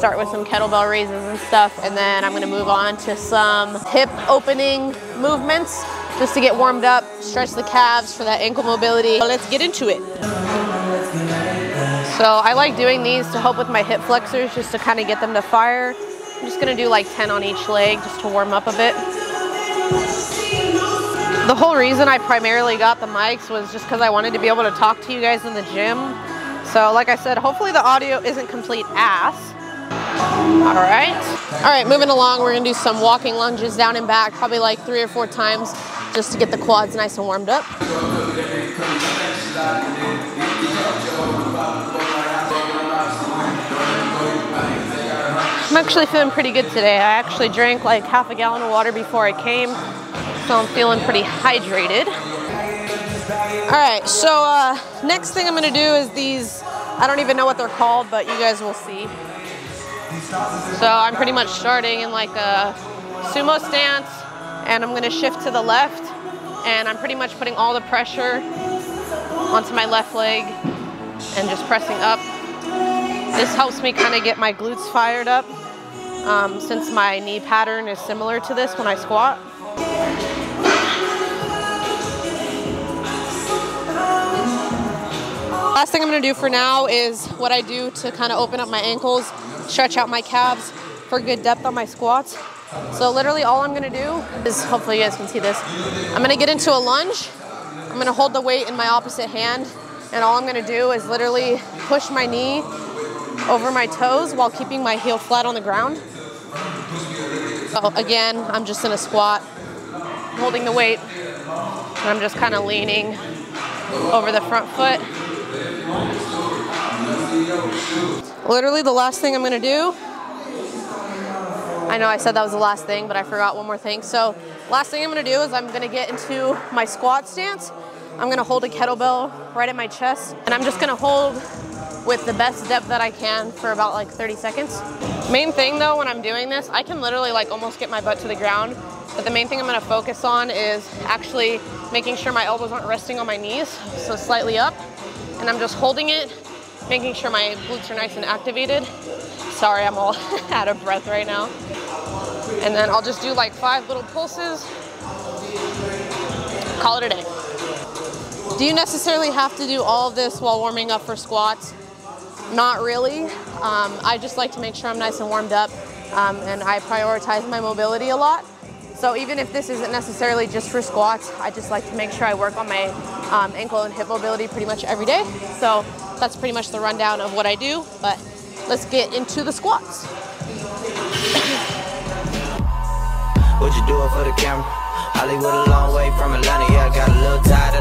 start with some kettlebell raises and stuff, and then I'm gonna move on to some hip opening movements just to get warmed up, stretch the calves for that ankle mobility. So let's get into it. So I like doing these to help with my hip flexors, just to kind of get them to fire. I'm just gonna do like 10 on each leg just to warm up a bit. The whole reason I primarily got the mics was just because I wanted to be able to talk to you guys in the gym. So like I said, hopefully the audio isn't complete ass. All right, moving along, we're gonna do some walking lunges down and back, probably like 3 or 4 times, just to get the quads nice and warmed up. I'm actually feeling pretty good today. I actually drank like half a gallon of water before I came, so I'm feeling pretty hydrated. All right, so next thing I'm gonna do is these, I don't even know what they're called, but you guys will see. So I'm pretty much starting in like a sumo stance, and I'm gonna shift to the left, and I'm pretty much putting all the pressure onto my left leg and just pressing up. This helps me kind of get my glutes fired up, since my knee pattern is similar to this when I squat. Last thing I'm gonna do for now is what I do to kind of open up my ankles, stretch out my calves for good depth on my squats. So literally all I'm gonna do is, hopefully you guys can see this, I'm gonna get into a lunge. I'm gonna hold the weight in my opposite hand, and all I'm gonna do is literally push my knee over my toes while keeping my heel flat on the ground. So again, I'm just in a squat, holding the weight, and I'm just kind of leaning over the front foot. Literally the last thing I'm gonna do, I know I said that was the last thing, but I forgot one more thing. So last thing I'm gonna do is I'm gonna get into my squat stance. I'm gonna hold a kettlebell right at my chest, and I'm just gonna hold with the best depth that I can for about like 30 seconds. Main thing though, when I'm doing this, I can literally like almost get my butt to the ground, but the main thing I'm gonna focus on is actually making sure my elbows aren't resting on my knees, so slightly up, and I'm just holding it, making sure my glutes are nice and activated. Sorry, I'm all out of breath right now. And then I'll just do like 5 little pulses, call it a day. Do you necessarily have to do all of this while warming up for squats? Not really. I just like to make sure I'm nice and warmed up, and I prioritize my mobility a lot. So even if this isn't necessarily just for squats, I just like to make sure I work on my ankle and hip mobility pretty much every day. So that's pretty much the rundown of what I do, but let's get into the squats. What you doing for the camera? Hollywood a long way from Atlanta, yeah, I got a little tired of